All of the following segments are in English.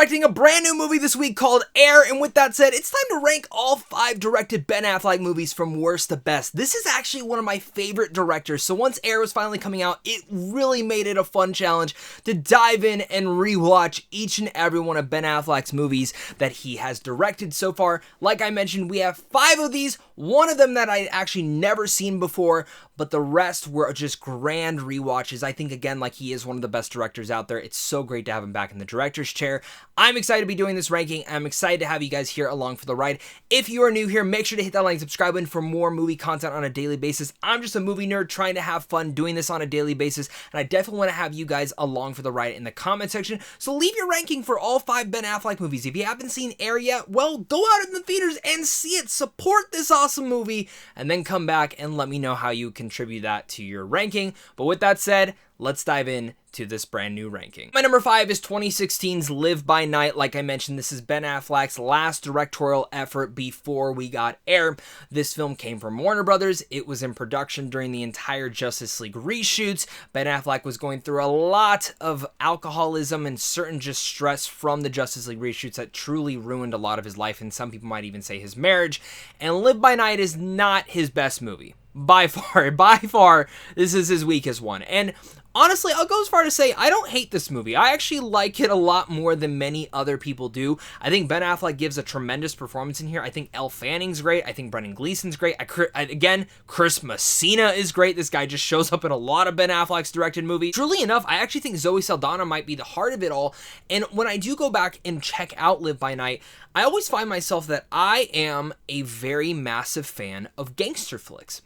directing a brand new movie this week called Air, and with that said, it's time to rank all 5 directed Ben Affleck movies from worst to best. This is actually one of my favorite directors, so once Air was finally coming out, it really made it a fun challenge to dive in and rewatch each and every one of Ben Affleck's movies that he has directed so far. Like I mentioned, we have 5 of these, one of them that I'd actually never seen before, but the rest were just grand rewatches. I think, again, like he is one of the best directors out there. It's so great to have him back in the director's chair. I'm excited to be doing this ranking. I'm excited to have you guys here along for the ride. If you are new here, make sure to hit that like and subscribe button for more movie content on a daily basis. I'm just a movie nerd trying to have fun doing this on a daily basis, and I definitely want to have you guys along for the ride in the comment section. So leave your ranking for all 5 Ben Affleck movies. If you haven't seen Air yet, well, go out in the theaters and see it. Support this awesome movie, and then come back and let me know how you contribute that to your ranking. But with that said, let's dive in to this brand new ranking. My number 5 is 2016's Live by Night. Like I mentioned, this is Ben Affleck's last directorial effort before we got Air. This film came from Warner Brothers. It was in production during the entire Justice League reshoots. Ben Affleck was going through a lot of alcoholism and certain just stress from the Justice League reshoots that truly ruined a lot of his life, and some people might even say his marriage. And Live by Night is not his best movie. By far, this is his weakest one. And honestly, I'll go as far to say I don't hate this movie. I actually like it a lot more than many other people do. I think Ben Affleck gives a tremendous performance in here. I think Elle Fanning's great. I think Brendan Gleeson's great. Again, Chris Messina is great. This guy just shows up in a lot of Ben Affleck's directed movies. Truly enough, I actually think Zoe Saldana might be the heart of it all. And when I do go back and check out Live by Night, I always find myself that I am a very massive fan of gangster flicks.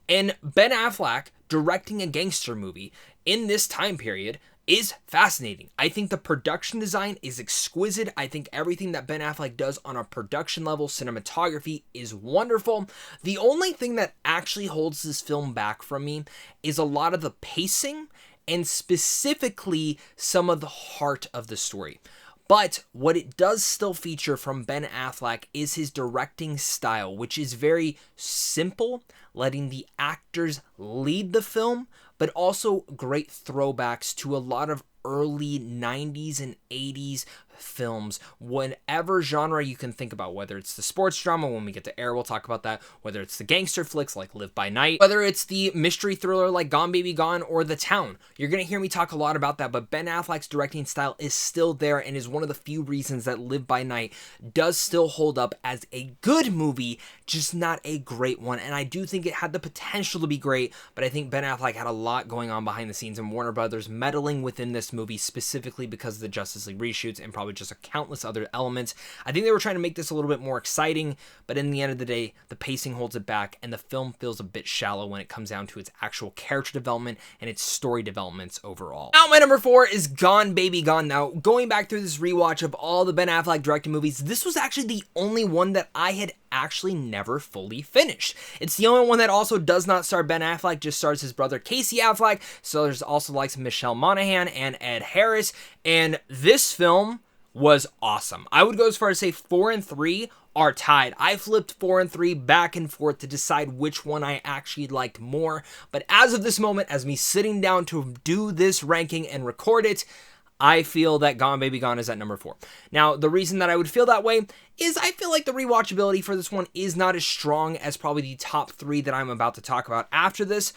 And Ben Affleck directing a gangster movie in this time period is fascinating. I think the production design is exquisite. I think everything that Ben Affleck does on a production level, cinematography, is wonderful. The only thing that actually holds this film back from me is a lot of the pacing and specifically some of the heart of the story. But what it does still feature from Ben Affleck is his directing style, which is very simple, letting the actors lead the film, but also great throwbacks to a lot of early 90s and 80s films, whatever genre you can think about, whether it's the sports drama, when we get to Air, we'll talk about that, whether it's the gangster flicks like Live by Night, whether it's the mystery thriller like Gone Baby Gone or The Town. You're going to hear me talk a lot about that, but Ben Affleck's directing style is still there and is one of the few reasons that Live by Night does still hold up as a good movie, just not a great one. And I do think it had the potential to be great, but I think Ben Affleck had a lot going on behind the scenes and Warner Brothers meddling within this movie specifically because of the Justice League reshoots and probably just a countless other elements. I think they were trying to make this a little bit more exciting, but in the end of the day, the pacing holds it back and the film feels a bit shallow when it comes down to its actual character development and its story developments overall. Now, my number 4 is Gone Baby Gone. Now, going back through this rewatch of all the Ben Affleck directed movies, this was actually the only one that I had actually never fully finished. It's the only one that also does not star Ben Affleck, just stars his brother Casey Affleck. So there's also the likes of Michelle Monaghan and Ed Harris, and this film was awesome. I would go as far as say 4 and 3 are tied. I flipped 4 and 3 back and forth to decide which one I actually liked more, but as of this moment, as me sitting down to do this ranking and record it, I feel that Gone Baby Gone is at number 4. Now, the reason that I would feel that way is I feel like the rewatchability for this one is not as strong as probably the top 3 that I'm about to talk about after this,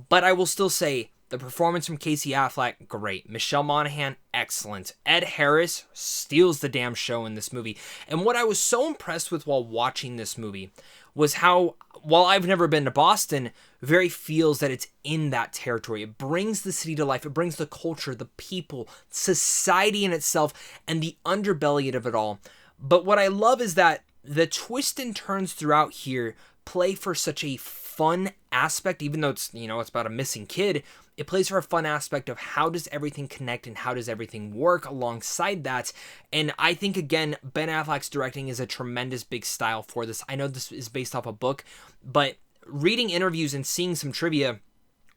but I will still say the performance from Casey Affleck, great. Michelle Monaghan, excellent. Ed Harris steals the damn show in this movie. And what I was so impressed with while watching this movie was how, while I've never been to Boston, very feels that it's in that territory. It brings the city to life. It brings the culture, the people, society in itself, and the underbelly of it all. But what I love is that the twists and turns throughout here play for such a fun aspect, even though it's, it's about a missing kid. It plays for a fun aspect of how does everything connect and how does everything work alongside that. And I think, again, Ben Affleck's directing is a tremendous big style for this. I know this is based off a book, but reading interviews and seeing some trivia,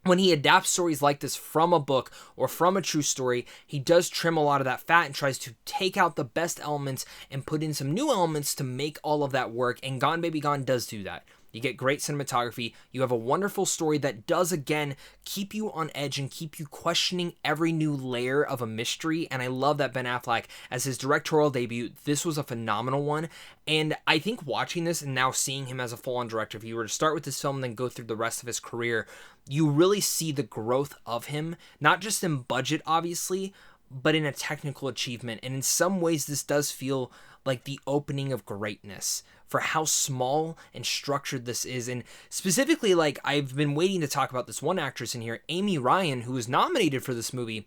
when he adapts stories like this from a book or from a true story, he does trim a lot of that fat and tries to take out the best elements and put in some new elements to make all of that work. And Gone Baby Gone does do that. You get great cinematography. You have a wonderful story that does, again, keep you on edge and keep you questioning every new layer of a mystery. And I love that Ben Affleck, as his directorial debut, this was a phenomenal one. And I think watching this and now seeing him as a full-on director, if you were to start with this film and then go through the rest of his career, you really see the growth of him, not just in budget, obviously, but in a technical achievement. And in some ways, this does feel like the opening of greatness for how small and structured this is. And specifically, like, I've been waiting to talk about this one actress in here, Amy Ryan, who was nominated for this movie.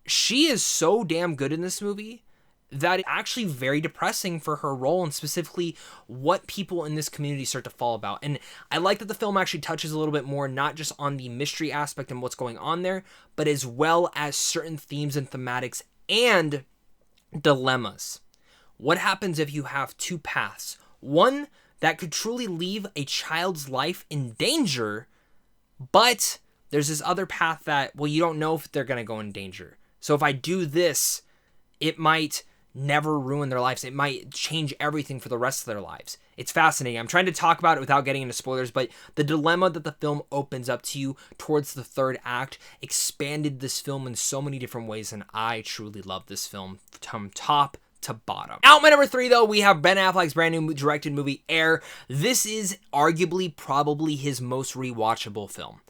She is so damn good in this movie that it's actually very depressing for her role, and specifically what people in this community start to fall about. And I like that the film actually touches a little bit more, not just on the mystery aspect and what's going on there, but as well as certain themes and thematics and dilemmas. What happens if you have two paths? One that could truly leave a child's life in danger, but there's this other path that, well, you don't know if they're going to go in danger. So if I do this, it might never ruin their lives. It might change everything for the rest of their lives. It's fascinating. I'm trying to talk about it without getting into spoilers, but the dilemma that the film opens up to you towards the third act expanded this film in so many different ways, and I truly love this film from top to bottom. Out my number 3, though, we have Ben Affleck's brand new directed movie, Air. This is arguably probably his most rewatchable film.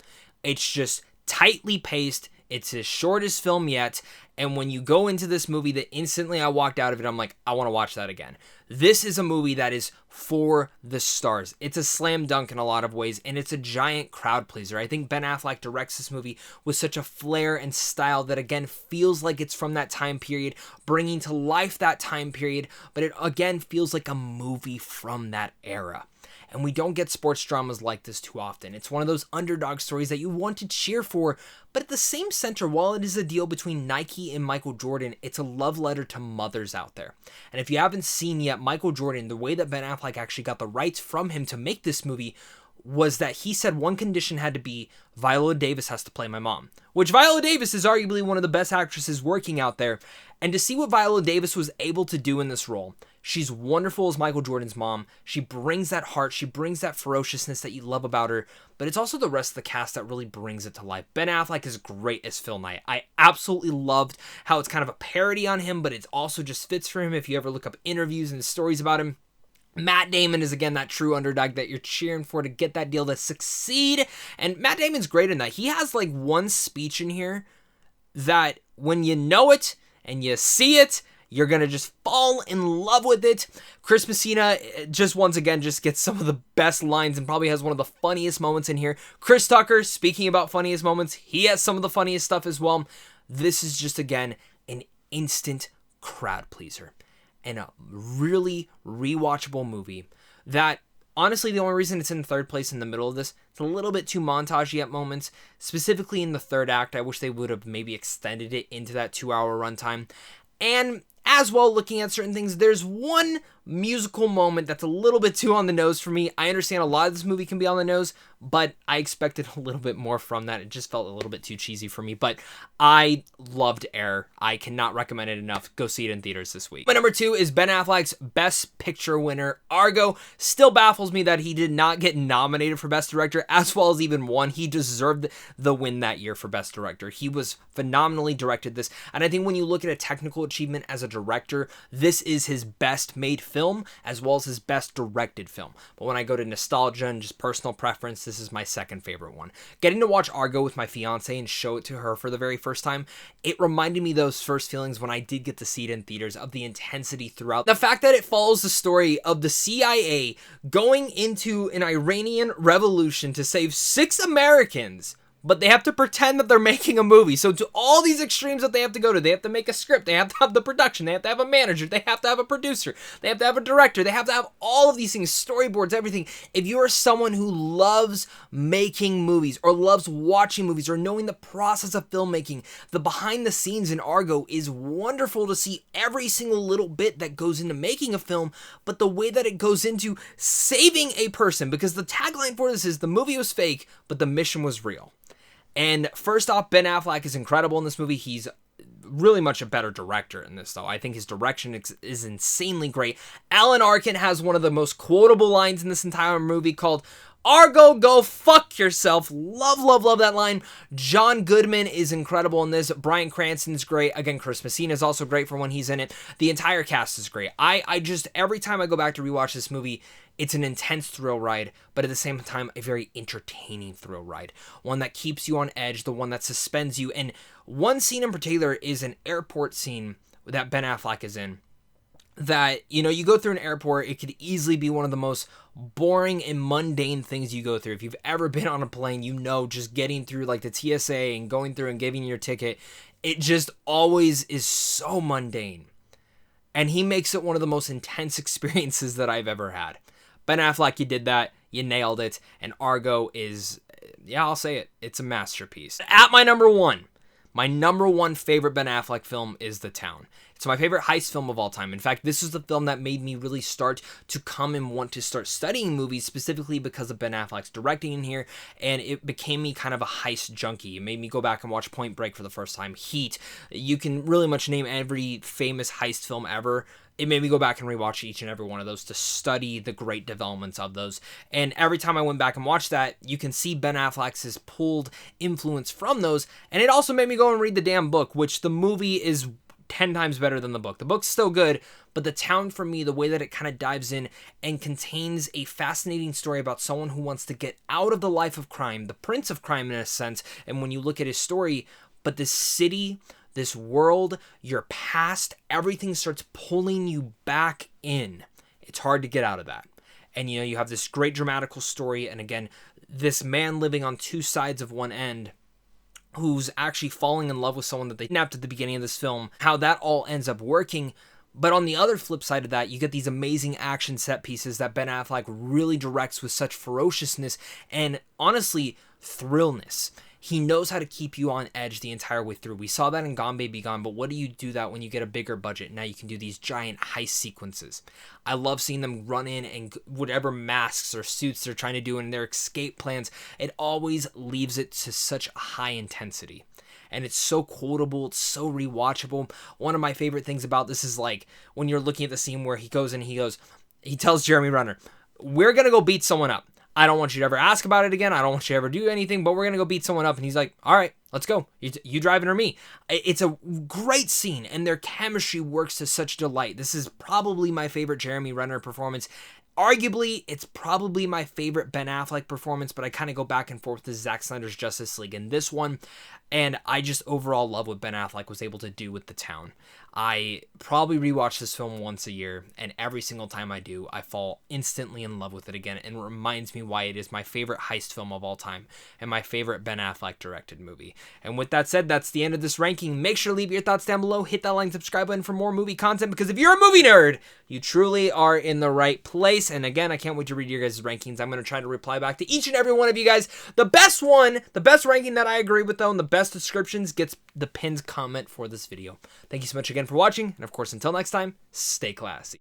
It's just tightly paced. It's his shortest film yet. And when you go into this movie, that instantly I walked out of it, I'm like, I want to watch that again. This is a movie that is for the stars. It's a slam dunk in a lot of ways, and it's a giant crowd pleaser. I think Ben Affleck directs this movie with such a flair and style that, again, feels like it's from that time period, bringing to life that time period, but it, again, feels like a movie from that era. And we don't get sports dramas like this too often. It's one of those underdog stories that you want to cheer for, but at the same center, while it is a deal between Nike and Michael Jordan, it's a love letter to mothers out there. And if you haven't seen yet, Michael Jordan, the way that Ben Affleck actually got the rights from him to make this movie was that he said one condition had to be Viola Davis has to play my mom, which Viola Davis is arguably one of the best actresses working out there. And to see what Viola Davis was able to do in this role, she's wonderful as Michael Jordan's mom. She brings that heart. She brings that ferociousness that you love about her. But it's also the rest of the cast that really brings it to life. Ben Affleck is great as Phil Knight. I absolutely loved how it's kind of a parody on him, but it also just fits for him if you ever look up interviews and stories about him. Matt Damon is, again, that true underdog that you're cheering for to get that deal to succeed. And Matt Damon's great in that. He has like one speech in here that when you know it and you see it, you're going to just fall in love with it. Chris Messina, just once again, just gets some of the best lines and probably has one of the funniest moments in here. Chris Tucker, speaking about funniest moments, he has some of the funniest stuff as well. This is just, again, an instant crowd pleaser and a really rewatchable movie that, honestly, the only reason it's in third place in the middle of this, it's a little bit too montagey at moments, specifically in the third act. I wish they would have maybe extended it into that 2-hour runtime. And as well, looking at certain things, there's one musical moment that's a little bit too on the nose for me. I understand a lot of this movie can be on the nose, but I expected a little bit more from that. It just felt a little bit too cheesy for me, but I loved Air. I cannot recommend it enough. Go see it in theaters this week. My number 2 is Ben Affleck's Best Picture winner, Argo. Still baffles me that he did not get nominated for Best Director, as well as even won. He deserved the win that year for Best Director. He was phenomenally directed this, and I think when you look at a technical achievement as a director, this is his best made film, as well as his best directed film. But when I go to nostalgia and just personal preference, this is my second favorite one. Getting to watch Argo with my fiance and show it to her for the very first time, it reminded me those first feelings when I did get to see it in theaters, of the intensity throughout. The fact that it follows the story of the CIA going into an Iranian revolution to save 6 Americans, but they have to pretend that they're making a movie. So to all these extremes that they have to go to, they have to make a script, they have to have the production, they have to have a manager, they have to have a producer, they have to have a director, they have to have all of these things, storyboards, everything. If you are someone who loves making movies or loves watching movies or knowing the process of filmmaking, the behind the scenes in Argo is wonderful to see every single little bit that goes into making a film, but the way that it goes into saving a person, because the tagline for this is the movie was fake, but the mission was real. And first off, Ben Affleck is incredible in this movie. He's really much a better director in this, though. I think his direction is insanely great. Alan Arkin has one of the most quotable lines in this entire movie called, "Argo, go fuck yourself." Love, love, love that line. John Goodman is incredible in this. Bryan Cranston's great. Again, Chris Messina is also great for when he's in it. The entire cast is great. I just, every time I go back to rewatch this movie, it's an intense thrill ride, but at the same time, a very entertaining thrill ride. One that keeps you on edge, the one that suspends you. And one scene in particular is an airport scene that Ben Affleck is in. That, you know, you go through an airport, it could easily be one of the most boring and mundane things you go through. If you've ever been on a plane, you know, just getting through like the TSA and going through and giving your ticket, it just always is so mundane. And he makes it one of the most intense experiences that I've ever had. Ben Affleck, you did that, you nailed it, and Argo is, yeah, I'll say it, it's a masterpiece. At my number one favorite Ben Affleck film is The Town. It's my favorite heist film of all time. In fact, this is the film that made me really start to come and want to start studying movies, specifically because of Ben Affleck's directing in here, and it became me kind of a heist junkie. It made me go back and watch Point Break for the first time, Heat. You can really much name every famous heist film ever. It made me go back and rewatch each and every one of those to study the great developments of those. And every time I went back and watched that, you can see Ben Affleck's pulled influence from those. And it also made me go and read the damn book, which the movie is 10 times better than the book. The book's still good, but The Town, for me, the way that it kind of dives in and contains a fascinating story about someone who wants to get out of the life of crime, the prince of crime in a sense, and when you look at his story, but this city, this world, your past, everything starts pulling you back in. It's hard to get out of that. And, you know, you have this great dramatical story, and again, this man living on two sides of one end who's actually falling in love with someone that they kidnapped at the beginning of this film, how that all ends up working. But on the other flip side of that, you get these amazing action set pieces that Ben Affleck really directs with such ferociousness and, honestly, thrillness. He knows how to keep you on edge the entire way through. We saw that in Gone Baby Gone, but what do you do that when you get a bigger budget? Now you can do these giant heist sequences. I love seeing them run in and whatever masks or suits they're trying to do in their escape plans. It always leaves it to such a high intensity. And it's so quotable, it's so rewatchable. One of my favorite things about this is like when you're looking at the scene where he goes and he tells Jeremy Renner, "We're going to go beat someone up. I don't want you to ever ask about it again. I don't want you to ever do anything, but we're going to go beat someone up." And he's like, "All right, let's go. You driving or me?" It's a great scene, and their chemistry works to such delight. This is probably my favorite Jeremy Renner performance. Arguably, it's probably my favorite Ben Affleck performance, but I kind of go back and forth to Zack Snyder's Justice League in this one, and I just overall love what Ben Affleck was able to do with The Town. I probably rewatch this film once a year, and every single time I do, I fall instantly in love with it again, and it reminds me why it is my favorite heist film of all time, and my favorite Ben Affleck directed movie. And with that said, that's the end of this ranking. Make sure to leave your thoughts down below, hit that like and subscribe button for more movie content, because if you're a movie nerd, you truly are in the right place. And again, I can't wait to read your guys' rankings. I'm going to try to reply back to each and every one of you guys. The best ranking that I agree with, though, and the best descriptions gets the pinned comment for this video. Thank you so much again for watching, and of course, until next time, stay classy.